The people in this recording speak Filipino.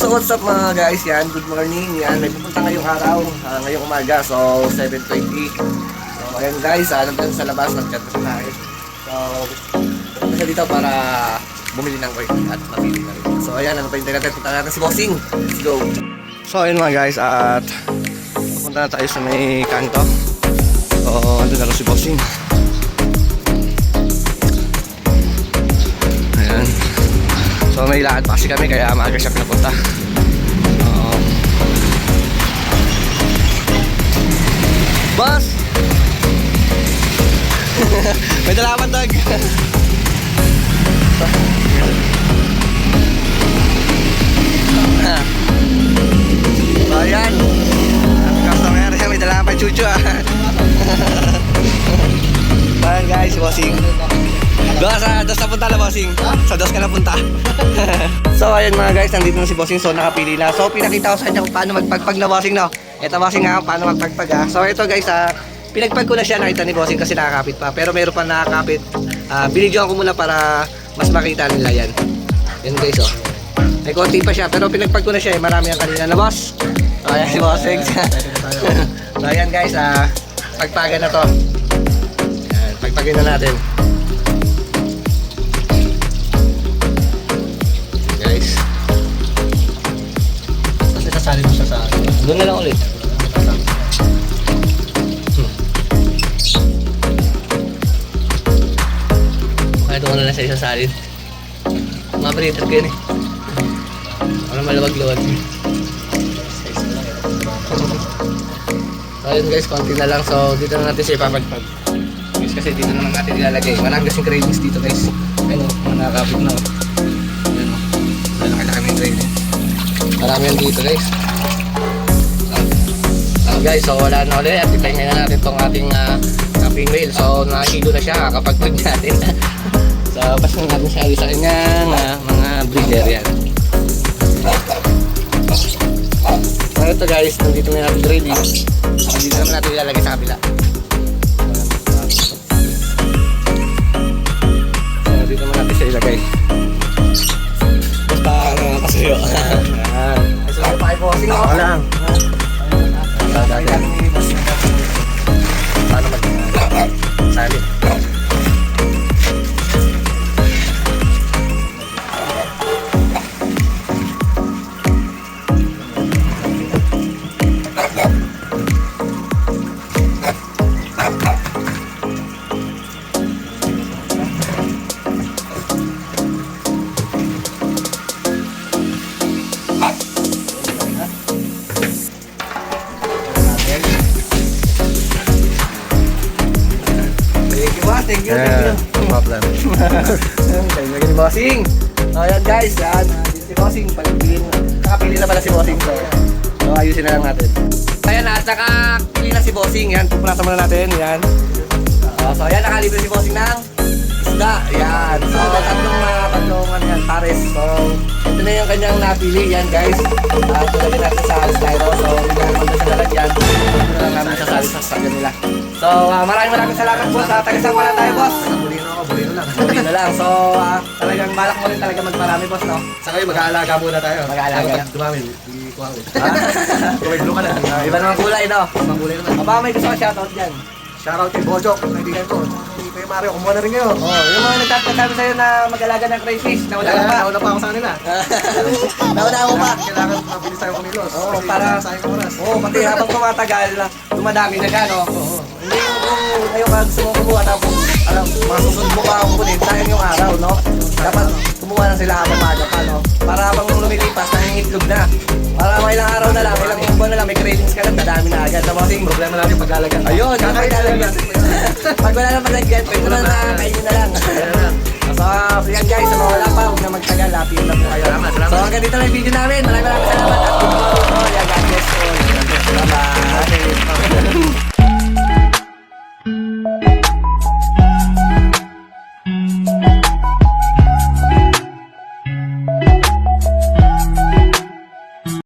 So what's up mga guys, yan, good morning, yan, may pupunta ngayong araw, ngayong umaga, so 7:20. So ayan guys, nandun sa labas, nag-chat na tayo. So, punta siya dito para bumili ng work at mapili na rin. So ayan, ano pa yung natin, punta natin si Bossing, let's go. So ayun mga guys, at punta na tayo sa may kanto. So andun na rin si Bossing. Ayan. So may lakad pa kasi kami kaya maaga siya pinapunta. Boss! May dalaman dag. So ayan. Customer siya, may dalaman pa chuchu Ayan guys, si Bossing. Dos na punta na Bossing. Sa dos ka na punta. So ayun mga guys, nandito na si Bossing. So nakapili na. So pinakita ko sa kanya kung paano magpagpag na Bossing, no. Ito Bossing nga, paano magpagpag ha. So ito guys, pinagpag ko na siya, nakita ni Bossing kasi nakakapit pa. Pero meron pa nakakapit. Binidyoan ko muna para mas makita nila yan. Yan guys, oh. May konti pa siya, pero pinagpag ko na siya, marami ang kanina na boss. So ayan si Bossing. So ayan guys, pagpagan na to. Ayan, pagpagin na natin. Guys. Kasi sasali mo siya sa Doon na lang ulit. Kaya doon na lang sa isang salin. Mga breeder ko yun eh. Para maluwag-luwag. So ayun guys, konti na lang. So dito na natin siya ipapagpag. Guys, kasi dito naman natin ilalagay. Marami kasing cravings dito guys. Ayun o, mga nakakapit na o. Ayun o. Laki-laki yung cravings. Marami yan dito guys. Guys, so wala na ulit at ipahinga na natin itong ating camping wheel. So nakakilo na siya kapag pag natin. So pas na natin siya sa kanyang mga breeder yan. So ito guys, nandito na natin ready. Nandito naman natin ilalagay sa kabila. So dito naman natin siya ilagay. Basta pasuyo. Ay salamat pa kayo po. Sino ako lang? Paano mag-salin? Thank you, no problem. Thank you, Bossing. So, ayan guys, yan. Si Bossing, nakapili na pala si Bossing. So, ayusin na lang natin. Ayan, at nakapili na si Bossing. Yan, pupunasan muna natin. Yan. So, ayan, nakalibre si Bossing ng isda. Yan. So, tatlong yan, pares. So, ito na yung kanyang napili. Yan, guys. Tulagin natin sa styro. So, hindi na naman sa lalagyan. Ito na lang namin sasali sa sasagyan nila. So, maraming salamat po sa tagasang wala tayo, boss. Bulino lang. Bulino lang. So, talagang balak mo rin talaga magmarami, boss, no? Sa kayo, mag-aalaga muna tayo. Mag-aalaga. Dumami, hindi ko ako. May blue ka na. Iba naman kulay, no? Ibang kulay naman. Baka may gusto ka shoutout dyan. Shoutout kay Bojok, kaibigan ko. Kay Mario, kumuha na rin kayo. Yung mga nagtasabi sa'yo na mag-alaga ng crayfish, nawala ka pa. Nauna pa ako sa kanila. Nawala ako pa. Kailangan mabilis tayo kumilos. Oo, Kasi para sayang oras. Oo, pati habang tumatagal, dumadami na siya, no? Hindi yung kung ngayon ka gusto mo kumuha, tapos mga susunod mo ka kukunin, sayang yung araw, no? Dapat kumuha na sila habang maaga pa, no? Para habang lumilipas, nangingitlog na. Para mga ilang araw na lang, ilang buwan na lang, may cravings ka lang, dadami na agad. Tapos yung Problema lang yung pag-alaga. ayun, kakailalagyan. Pag wala naman lagyan, pwede na kainin na lang. So, yan guys, sa mga wala pa, huwag na magtagal, happy na po kayo. Salamat. So, hanggang dito na yung video namin. Maraming salamat at good morning. God bless you. Bye-bye.